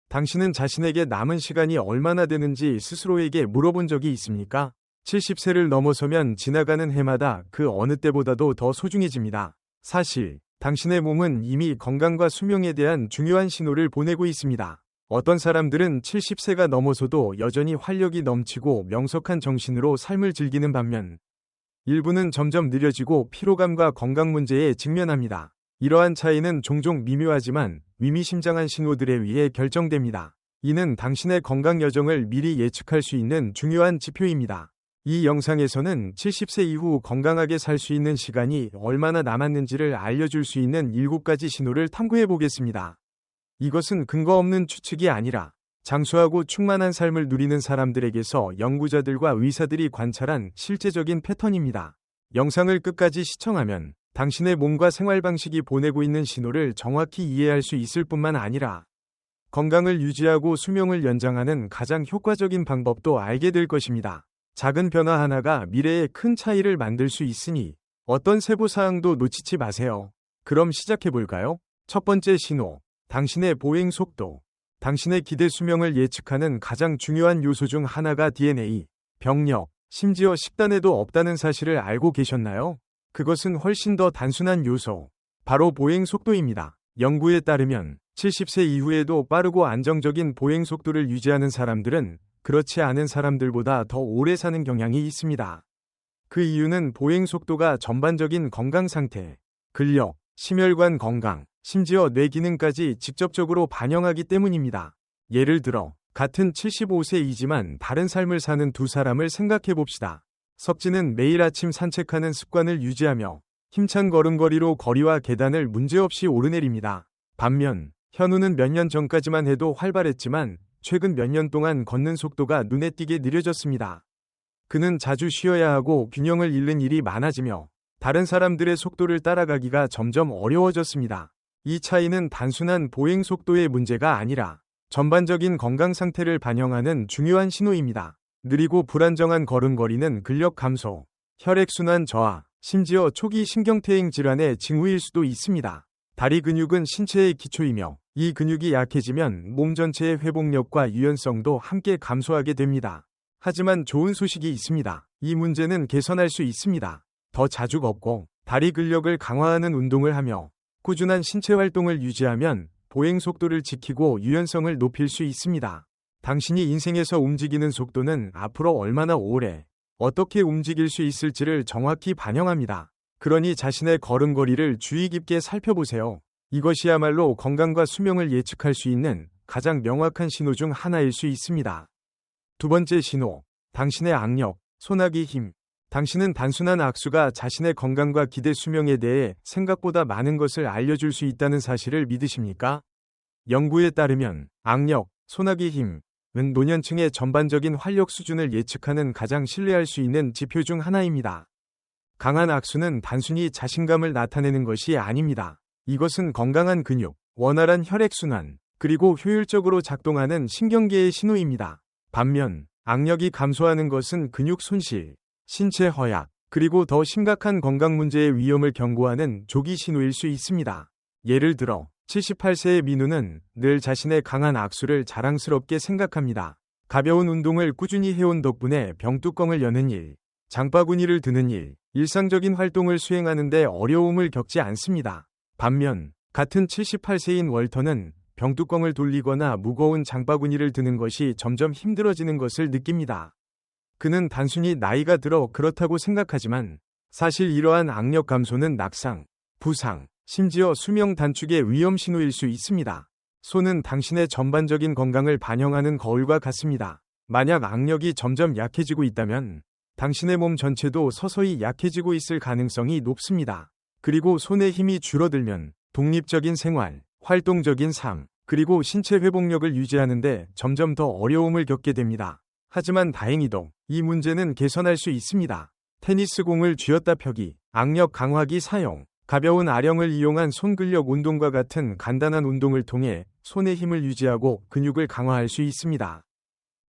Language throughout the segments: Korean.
당신은 자신에게 남은 시간이 얼마나 되는지 스스로에게 물어본 적이 있습니까? 70세를 넘어서면 지나가는 해마다 그 어느 때보다도 더 소중해집니다. 사실, 당신의 몸은 이미 건강과 수명에 대한 중요한 신호를 보내고 있습니다. 어떤 사람들은 70세가 넘어서도 여전히 활력이 넘치고 명석한 정신으로 삶을 즐기는 반면, 일부는 점점 느려지고 피로감과 건강 문제에 직면합니다. 이러한 차이는 종종 미묘하지만 의미심장한 신호들에 의해 결정됩니다. 이는 당신의 건강 여정을 미리 예측할 수 있는 중요한 지표입니다. 이 영상에서는 70세 이후 건강하게 살 수 있는 시간이 얼마나 남았는지를 알려줄 수 있는 7가지 신호를 탐구해 보겠습니다. 이것은 근거 없는 추측이 아니라 장수하고 충만한 삶을 누리는 사람들에게서 연구자들과 의사들이 관찰한 실제적인 패턴입니다. 영상을 끝까지 시청하면 당신의 몸과 생활 방식이 보내고 있는 신호를 정확히 이해할 수 있을 뿐만 아니라 건강을 유지하고 수명을 연장하는 가장 효과적인 방법도 알게 될 것입니다. 작은 변화 하나가 미래에 큰 차이를 만들 수 있으니 어떤 세부 사항도 놓치지 마세요. 그럼 시작해 볼까요? 첫 번째 신호, 당신의 보행 속도. 당신의 기대 수명을 예측하는 가장 중요한 요소 중 하나가 DNA, 병력, 심지어 식단에도 없다는 사실을 알고 계셨나요? 그것은 훨씬 더 단순한 요소, 바로 보행 속도입니다. 연구에 따르면 70세 이후에도 빠르고 안정적인 보행 속도를 유지하는 사람들은 그렇지 않은 사람들보다 더 오래 사는 경향이 있습니다. 그 이유는 보행 속도가 전반적인 건강 상태, 근력, 심혈관 건강, 심지어 뇌 기능까지 직접적으로 반영하기 때문입니다. 예를 들어, 같은 75세이지만 다른 삶을 사는 두 사람을 생각해 봅시다. 석진은 매일 아침 산책하는 습관을 유지하며 힘찬 걸음걸이로 거리와 계단을 문제없이 오르내립니다. 반면 현우는 몇 년 전까지만 해도 활발했지만 최근 몇 년 동안 걷는 속도가 눈에 띄게 느려졌습니다. 그는 자주 쉬어야 하고 균형을 잃는 일이 많아지며 다른 사람들의 속도를 따라가기가 점점 어려워졌습니다. 이 차이는 단순한 보행 속도의 문제가 아니라 전반적인 건강 상태를 반영하는 중요한 신호입니다. 느리고 불안정한 걸음걸이는 근력 감소, 혈액순환 저하, 심지어 초기 신경퇴행 질환의 징후일 수도 있습니다. 다리 근육은 신체의 기초이며 이 근육이 약해지면 몸 전체의 회복력과 유연성도 함께 감소하게 됩니다. 하지만 좋은 소식이 있습니다. 이 문제는 개선할 수 있습니다. 더 자주 걷고 다리 근력을 강화하는 운동을 하며 꾸준한 신체 활동을 유지하면 보행 속도를 지키고 유연성을 높일 수 있습니다. 당신이 인생에서 움직이는 속도는 앞으로 얼마나 오래, 어떻게 움직일 수 있을지를 정확히 반영합니다. 그러니 자신의 걸음걸이를 주의 깊게 살펴보세요. 이것이야말로 건강과 수명을 예측할 수 있는 가장 명확한 신호 중 하나일 수 있습니다. 두 번째 신호, 당신의 악력, 소나기 힘. 당신은 단순한 악수가 자신의 건강과 기대 수명에 대해 생각보다 많은 것을 알려줄 수 있다는 사실을 믿으십니까? 연구에 따르면 악력, 소나기 힘은 노년층의 전반적인 활력 수준을 예측하는 가장 신뢰할 수 있는 지표 중 하나입니다. 강한 악수는 단순히 자신감을 나타내는 것이 아닙니다. 이것은 건강한 근육, 원활한 혈액순환, 그리고 효율적으로 작동하는 신경계의 신호입니다. 반면 악력이 감소하는 것은 근육 손실, 신체 허약, 그리고 더 심각한 건강 문제의 위험을 경고하는 조기 신호일 수 있습니다. 예를 들어 78세의 민우는 늘 자신의 강한 악수를 자랑스럽게 생각합니다. 가벼운 운동을 꾸준히 해온 덕분에 병뚜껑을 여는 일, 장바구니를 드는 일, 일상적인 활동을 수행하는 데 어려움을 겪지 않습니다. 반면 같은 78세인 월터는 병뚜껑을 돌리거나 무거운 장바구니를 드는 것이 점점 힘들어지는 것을 느낍니다. 그는 단순히 나이가 들어 그렇다고 생각하지만 사실 이러한 악력 감소는 낙상, 부상, 심지어 수명 단축의 위험 신호일 수 있습니다. 손은 당신의 전반적인 건강을 반영하는 거울과 같습니다. 만약 악력이 점점 약해지고 있다면 당신의 몸 전체도 서서히 약해지고 있을 가능성이 높습니다. 그리고 손의 힘이 줄어들면 독립적인 생활, 활동적인 삶, 그리고 신체 회복력을 유지하는데 점점 더 어려움을 겪게 됩니다. 하지만 다행히도 이 문제는 개선할 수 있습니다. 테니스 공을 쥐었다 펴기, 악력 강화기 사용, 가벼운 아령을 이용한 손근력 운동과 같은 간단한 운동을 통해 손의 힘을 유지하고 근육을 강화할 수 있습니다.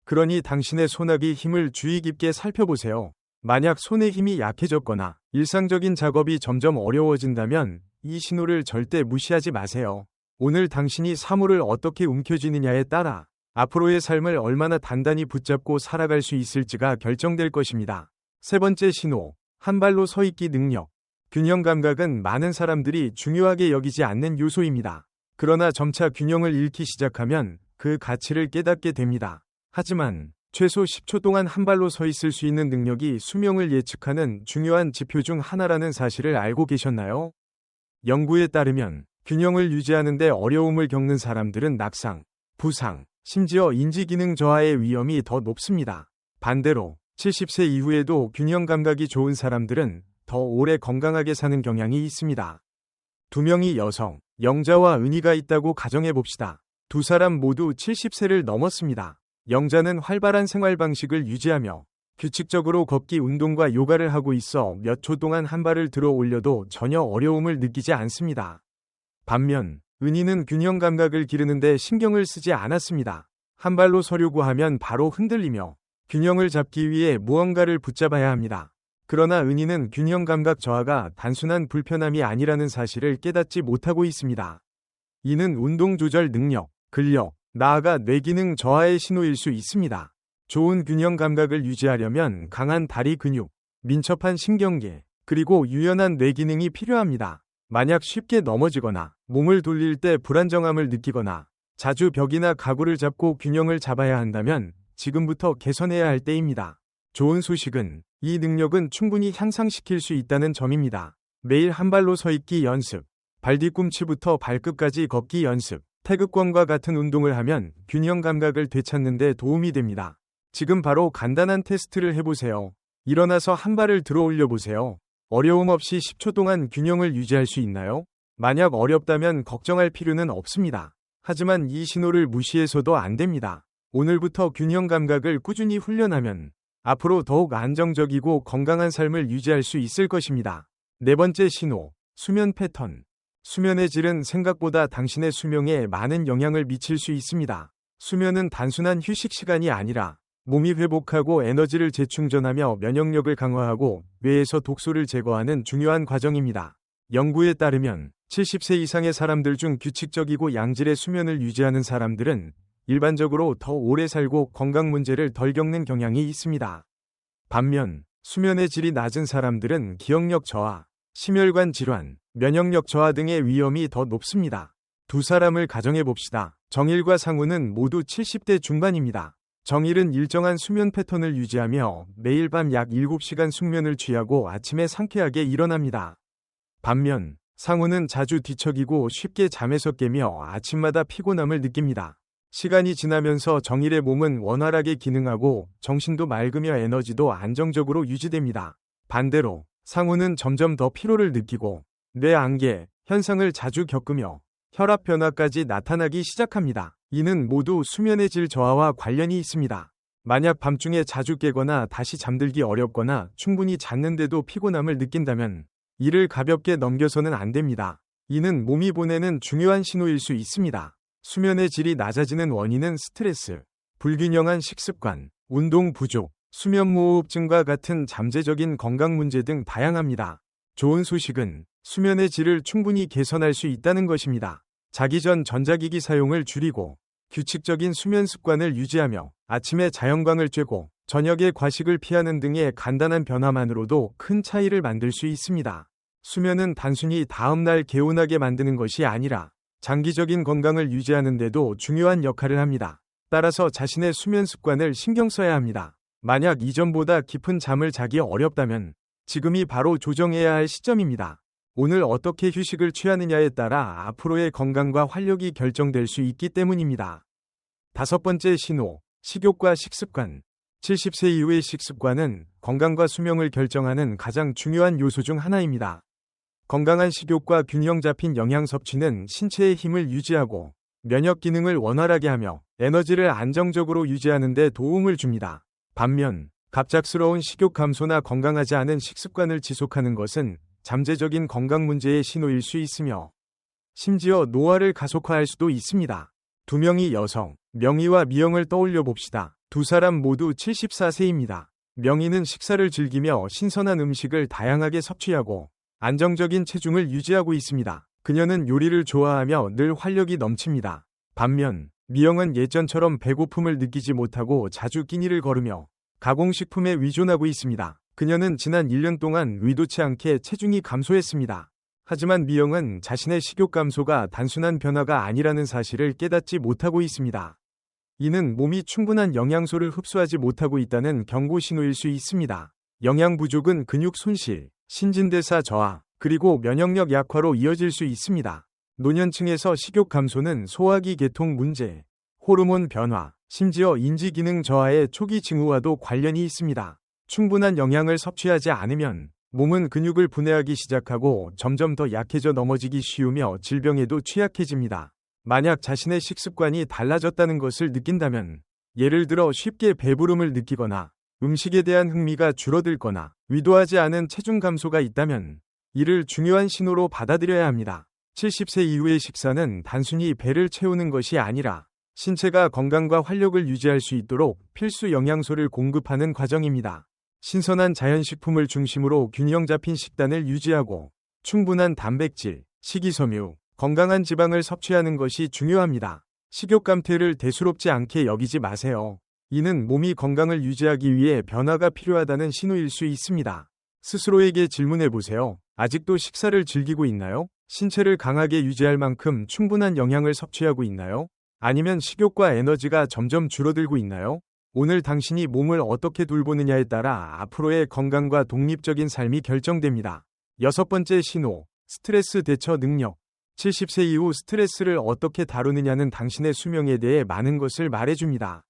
그러니 당신의 손아귀 힘을 주의 깊게 살펴보세요. 만약 손의 힘이 약해졌거나 일상적인 작업이 점점 어려워진다면 이 신호를 절대 무시하지 마세요. 오늘 당신이 사물을 어떻게 움켜쥐느냐에 따라 앞으로의 삶을 얼마나 단단히 붙잡고 살아갈 수 있을지가 결정될 것입니다. 세 번째 신호, 한 발로 서 있기 능력. 균형 감각은 많은 사람들이 중요하게 여기지 않는 요소입니다. 그러나 점차 균형을 잃기 시작하면 그 가치를 깨닫게 됩니다. 하지만 최소 10초 동안 한 발로 서 있을 수 있는 능력이 수명을 예측하는 중요한 지표 중 하나라는 사실을 알고 계셨나요? 연구에 따르면 균형을 유지하는 데 어려움을 겪는 사람들은 낙상, 부상, 심지어 인지기능 저하의 위험이 더 높습니다. 반대로 70세 이후에도 균형 감각이 좋은 사람들은 더 오래 건강하게 사는 경향이 있습니다. 두 명이 여성, 영자와 은희가 있다고 가정해 봅시다. 두 사람 모두 70세를 넘었습니다. 영자는 활발한 생활 방식을 유지하며 규칙적으로 걷기 운동과 요가를 하고 있어 몇 초 동안 한 발을 들어 올려도 전혀 어려움을 느끼지 않습니다. 반면 은희는 균형 감각을 기르는데 신경을 쓰지 않았습니다. 한 발로 서려고 하면 바로 흔들리며 균형을 잡기 위해 무언가를 붙잡아야 합니다. 그러나 은희는 균형 감각 저하가 단순한 불편함이 아니라는 사실을 깨닫지 못하고 있습니다. 이는 운동 조절 능력, 근력, 나아가 뇌기능 저하의 신호일 수 있습니다. 좋은 균형 감각을 유지하려면 강한 다리 근육, 민첩한 신경계, 그리고 유연한 뇌기능이 필요합니다. 만약 쉽게 넘어지거나 몸을 돌릴 때 불안정함을 느끼거나 자주 벽이나 가구를 잡고 균형을 잡아야 한다면 지금부터 개선해야 할 때입니다. 좋은 소식은 이 능력은 충분히 향상시킬 수 있다는 점입니다. 매일 한 발로 서 있기 연습, 발 뒤꿈치부터 발끝까지 걷기 연습, 태극권과 같은 운동을 하면 균형 감각을 되찾는 데 도움이 됩니다. 지금 바로 간단한 테스트를 해보세요. 일어나서 한 발을 들어 올려 보세요. 어려움 없이 10초 동안 균형을 유지할 수 있나요? 만약 어렵다면 걱정할 필요는 없습니다. 하지만 이 신호를 무시해서도 안 됩니다. 오늘부터 균형 감각을 꾸준히 훈련하면 앞으로 더욱 안정적이고 건강한 삶을 유지할 수 있을 것입니다. 네 번째 신호, 수면 패턴. 수면의 질은 생각보다 당신의 수명에 많은 영향을 미칠 수 있습니다. 수면은 단순한 휴식 시간이 아니라 몸이 회복하고 에너지를 재충전하며 면역력을 강화하고 뇌에서 독소를 제거하는 중요한 과정입니다. 연구에 따르면 70세 이상의 사람들 중 규칙적이고 양질의 수면을 유지하는 사람들은 일반적으로 더 오래 살고 건강 문제를 덜 겪는 경향이 있습니다. 반면 수면의 질이 낮은 사람들은 기억력 저하, 심혈관 질환, 면역력 저하 등의 위험이 더 높습니다. 두 사람을 가정해 봅시다. 정일과 상우는 모두 70대 중반입니다. 정일은 일정한 수면 패턴을 유지하며 매일 밤 약 7시간 숙면을 취하고 아침에 상쾌하게 일어납니다. 반면 상우는 자주 뒤척이고 쉽게 잠에서 깨며 아침마다 피곤함을 느낍니다. 시간이 지나면서 정일의 몸은 원활하게 기능하고 정신도 맑으며 에너지도 안정적으로 유지됩니다. 반대로 상우는 점점 더 피로를 느끼고 뇌안개 현상을 자주 겪으며 혈압 변화까지 나타나기 시작합니다. 이는 모두 수면의 질 저하와 관련이 있습니다. 만약 밤중에 자주 깨거나 다시 잠들기 어렵거나 충분히 잤는데도 피곤함을 느낀다면 이를 가볍게 넘겨서는 안 됩니다. 이는 몸이 보내는 중요한 신호일 수 있습니다. 수면의 질이 낮아지는 원인은 스트레스, 불균형한 식습관, 운동 부족, 수면무호흡증과 같은 잠재적인 건강 문제 등 다양합니다. 좋은 소식은 수면의 질을 충분히 개선할 수 있다는 것입니다. 자기 전 전자기기 사용을 줄이고 규칙적인 수면 습관을 유지하며 아침에 자연광을 쬐고 저녁에 과식을 피하는 등의 간단한 변화만으로도 큰 차이를 만들 수 있습니다. 수면은 단순히 다음날 개운하게 만드는 것이 아니라 장기적인 건강을 유지하는 데도 중요한 역할을 합니다. 따라서 자신의 수면 습관을 신경 써야 합니다. 만약 이전보다 깊은 잠을 자기 어렵다면 지금이 바로 조정해야 할 시점입니다. 오늘 어떻게 휴식을 취하느냐에 따라 앞으로의 건강과 활력이 결정될 수 있기 때문입니다. 다섯 번째 신호, 식욕과 식습관. 70세 이후의 식습관은 건강과 수명을 결정하는 가장 중요한 요소 중 하나입니다. 건강한 식욕과 균형 잡힌 영양 섭취는 신체의 힘을 유지하고 면역 기능을 원활하게 하며 에너지를 안정적으로 유지하는 데 도움을 줍니다. 반면 갑작스러운 식욕 감소나 건강하지 않은 식습관을 지속하는 것은 잠재적인 건강 문제의 신호일 수 있으며 심지어 노화를 가속화할 수도 있습니다. 두 명이 여성, 명희와 미영을 떠올려 봅시다. 두 사람 모두 74세입니다. 명희는 식사를 즐기며 신선한 음식을 다양하게 섭취하고 안정적인 체중을 유지하고 있습니다. 그녀는 요리를 좋아하며 늘 활력이 넘칩니다. 반면 미영은 예전처럼 배고픔을 느끼지 못하고 자주 끼니를 거르며 가공식품에 의존하고 있습니다. 그녀는 지난 1년 동안 의도치 않게 체중이 감소했습니다. 하지만 미영은 자신의 식욕 감소가 단순한 변화가 아니라는 사실을 깨닫지 못하고 있습니다. 이는 몸이 충분한 영양소를 흡수하지 못하고 있다는 경고 신호일 수 있습니다. 영양 부족은 근육 손실, 신진대사 저하, 그리고 면역력 약화로 이어질 수 있습니다. 노년층에서 식욕 감소는 소화기 계통 문제, 호르몬 변화, 심지어 인지기능 저하의 초기 징후와도 관련이 있습니다. 충분한 영양을 섭취하지 않으면 몸은 근육을 분해하기 시작하고 점점 더 약해져 넘어지기 쉬우며 질병에도 취약해집니다. 만약 자신의 식습관이 달라졌다는 것을 느낀다면, 예를 들어 쉽게 배부름을 느끼거나 음식에 대한 흥미가 줄어들거나 의도하지 않은 체중 감소가 있다면 이를 중요한 신호로 받아들여야 합니다. 70세 이후의 식사는 단순히 배를 채우는 것이 아니라 신체가 건강과 활력을 유지할 수 있도록 필수 영양소를 공급하는 과정입니다. 신선한 자연식품을 중심으로 균형 잡힌 식단을 유지하고 충분한 단백질, 식이섬유, 건강한 지방을 섭취하는 것이 중요합니다. 식욕 감퇴를 대수롭지 않게 여기지 마세요. 이는 몸이 건강을 유지하기 위해 변화가 필요하다는 신호일 수 있습니다. 스스로에게 질문해 보세요. 아직도 식사를 즐기고 있나요? 신체를 강하게 유지할 만큼 충분한 영양을 섭취하고 있나요? 아니면 식욕과 에너지가 점점 줄어들고 있나요? 오늘 당신이 몸을 어떻게 돌보느냐에 따라 앞으로의 건강과 독립적인 삶이 결정됩니다. 6번째 신호, 스트레스 대처 능력. 70세 이후 스트레스를 어떻게 다루느냐는 당신의 수명에 대해 많은 것을 말해줍니다.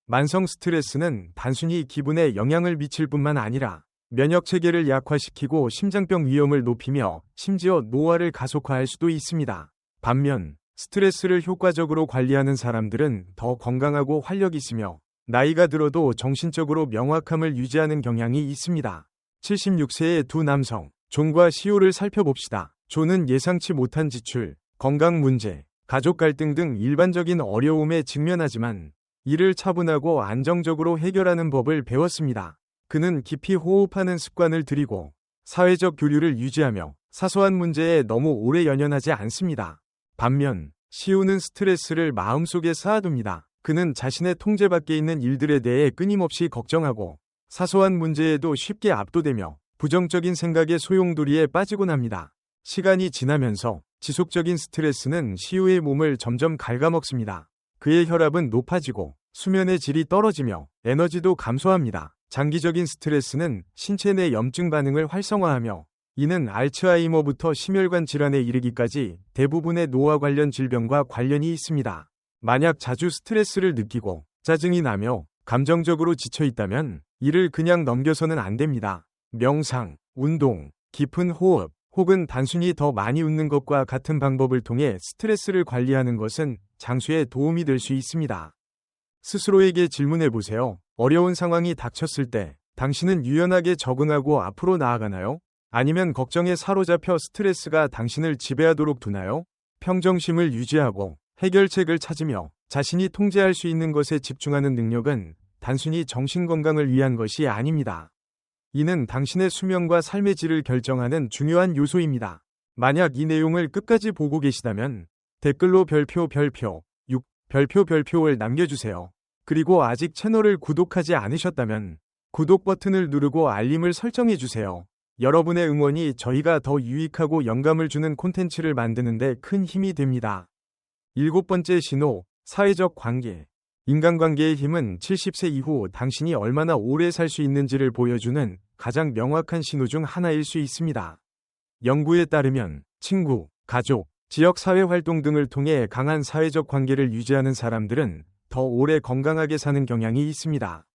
만성 스트레스는 단순히 기분에 영향을 미칠 뿐만 아니라 면역 체계를 약화시키고 심장병 위험을 높이며 심지어 노화를 가속화할 수도 있습니다. 반면 스트레스를 효과적으로 관리하는 사람들은 더 건강하고 활력 있으며 나이가 들어도 정신적으로 명확함을 유지하는 경향이 있습니다. 76세의 두 남성, 존과 시호를 살펴봅시다. 존은 예상치 못한 지출, 건강 문제, 가족 갈등 등 일반적인 어려움에 직면하지만 이를 차분하고 안정적으로 해결하는 법을 배웠습니다. 그는 깊이 호흡하는 습관을 들이고 사회적 교류를 유지하며 사소한 문제에 너무 오래 연연하지 않습니다. 반면 시우는 스트레스를 마음속에 쌓아둡니다. 그는 자신의 통제 밖에 있는 일들에 대해 끊임없이 걱정하고 사소한 문제에도 쉽게 압도되며 부정적인 생각의 소용돌이에 빠지곤 합니다. 시간이 지나면서 지속적인 스트레스는 시우의 몸을 점점 갉아먹습니다. 그의 혈압은 높아지고 수면의 질이 떨어지며 에너지도 감소합니다. 장기적인 스트레스는 신체 내 염증 반응을 활성화하며 이는 알츠하이머부터 심혈관 질환에 이르기까지 대부분의 노화 관련 질병과 관련이 있습니다. 만약 자주 스트레스를 느끼고 짜증이 나며 감정적으로 지쳐 있다면 이를 그냥 넘겨서는 안 됩니다. 명상, 운동, 깊은 호흡, 혹은 단순히 더 많이 웃는 것과 같은 방법을 통해 스트레스를 관리하는 것은 장수에 도움이 될 수 있습니다. 스스로에게 질문해 보세요. 어려운 상황이 닥쳤을 때 당신은 유연하게 적응하고 앞으로 나아가나요? 아니면 걱정에 사로잡혀 스트레스가 당신을 지배하도록 두나요? 평정심을 유지하고 해결책을 찾으며 자신이 통제할 수 있는 것에 집중하는 능력은 단순히 정신건강을 위한 것이 아닙니다. 이는 당신의 수명과 삶의 질을 결정하는 중요한 요소입니다. 만약 이 내용을 끝까지 보고 계시다면 댓글로 별표 6, 별표를 남겨주세요. 그리고 아직 채널을 구독하지 않으셨다면 구독 버튼을 누르고 알림을 설정해주세요. 여러분의 응원이 저희가 더 유익하고 영감을 주는 콘텐츠를 만드는 데 큰 힘이 됩니다. 7번째 신호, 사회적 관계. 인간관계의 힘은 70세 이후 당신이 얼마나 오래 살 수 있는지를 보여주는 가장 명확한 신호 중 하나일 수 있습니다. 연구에 따르면 친구, 가족, 지역 사회 활동 등을 통해 강한 사회적 관계를 유지하는 사람들은 더 오래 건강하게 사는 경향이 있습니다.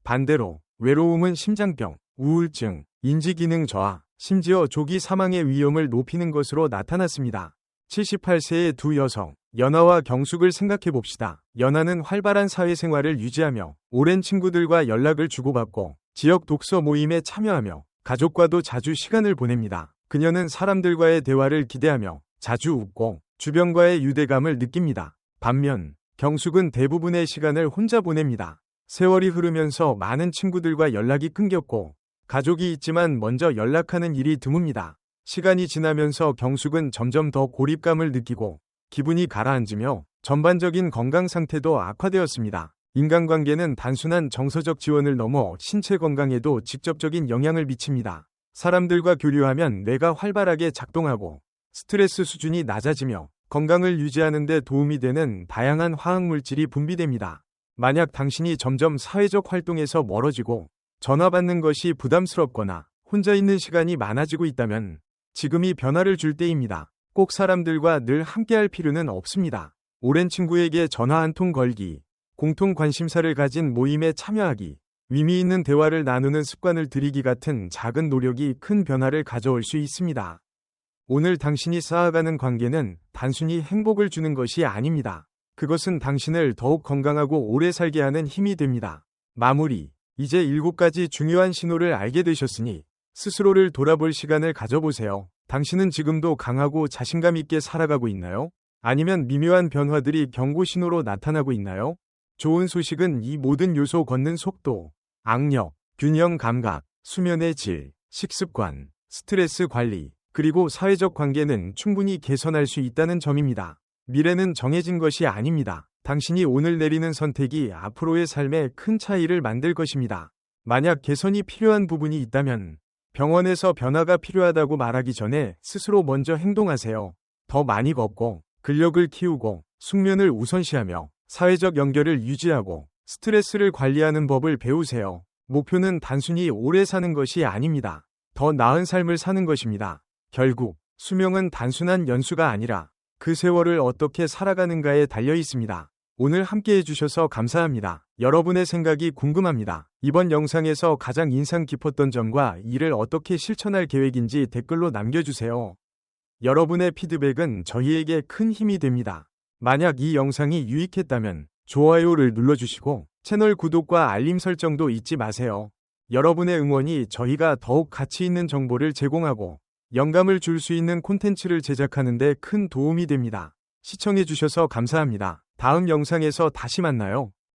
반대로 외로움은 심장병, 우울증, 인지기능 저하, 심지어 조기 사망의 위험을 높이는 것으로 나타났습니다. 78세의 두 여성, 연하와 경숙을 생각해 봅시다. 연하는 활발한 사회생활을 유지하며 오랜 친구들과 연락을 주고받고 지역 독서 모임에 참여하며 가족과도 자주 시간을 보냅니다. 그녀는 사람들과의 대화를 기대하며 자주 웃고 주변과의 유대감을 느낍니다. 반면 경숙은 대부분의 시간을 혼자 보냅니다. 세월이 흐르면서 많은 친구들과 연락이 끊겼고 가족이 있지만 먼저 연락하는 일이 드뭅니다. 시간이 지나면서 경숙은 점점 더 고립감을 느끼고 기분이 가라앉으며 전반적인 건강 상태도 악화되었습니다. 인간관계는 단순한 정서적 지원을 넘어 신체 건강에도 직접적인 영향을 미칩니다. 사람들과 교류하면 뇌가 활발하게 작동하고 스트레스 수준이 낮아지며 건강을 유지하는 데 도움이 되는 다양한 화학물질이 분비됩니다. 만약 당신이 점점 사회적 활동에서 멀어지고 전화 받는 것이 부담스럽거나 혼자 있는 시간이 많아지고 있다면 지금이 변화를 줄 때입니다. 꼭 사람들과 늘 함께할 필요는 없습니다. 오랜 친구에게 전화 한 통 걸기, 공통 관심사를 가진 모임에 참여하기, 의미 있는 대화를 나누는 습관을 들이기 같은 작은 노력이 큰 변화를 가져올 수 있습니다. 오늘 당신이 쌓아가는 관계는 단순히 행복을 주는 것이 아닙니다. 그것은 당신을 더욱 건강하고 오래 살게 하는 힘이 됩니다. 마무리. 이제 7가지 중요한 신호를 알게 되셨으니 스스로를 돌아볼 시간을 가져보세요. 당신은 지금도 강하고 자신감 있게 살아가고 있나요? 아니면 미묘한 변화들이 경고 신호로 나타나고 있나요? 좋은 소식은 이 모든 요소 걷는 속도, 악력, 균형 감각, 수면의 질, 식습관, 스트레스 관리, 그리고 사회적 관계는 충분히 개선할 수 있다는 점입니다. 미래는 정해진 것이 아닙니다. 당신이 오늘 내리는 선택이 앞으로의 삶에 큰 차이를 만들 것입니다. 만약 개선이 필요한 부분이 있다면 병원에서 변화가 필요하다고 말하기 전에 스스로 먼저 행동하세요. 더 많이 걷고 근력을 키우고 숙면을 우선시하며 사회적 연결을 유지하고 스트레스를 관리하는 법을 배우세요. 목표는 단순히 오래 사는 것이 아닙니다. 더 나은 삶을 사는 것입니다. 결국 수명은 단순한 연수가 아니라 그 세월을 어떻게 살아가는가에 달려 있습니다. 오늘 함께 해주셔서 감사합니다. 여러분의 생각이 궁금합니다. 이번 영상에서 가장 인상 깊었던 점과 이를 어떻게 실천할 계획인지 댓글로 남겨주세요. 여러분의 피드백은 저희에게 큰 힘이 됩니다. 만약 이 영상이 유익했다면 좋아요를 눌러주시고 채널 구독과 알림 설정도 잊지 마세요. 여러분의 응원이 저희가 더욱 가치 있는 정보를 제공하고 영감을 줄 수 있는 콘텐츠를 제작하는 데 큰 도움이 됩니다. 시청해주셔서 감사합니다. 다음 영상에서 다시 만나요.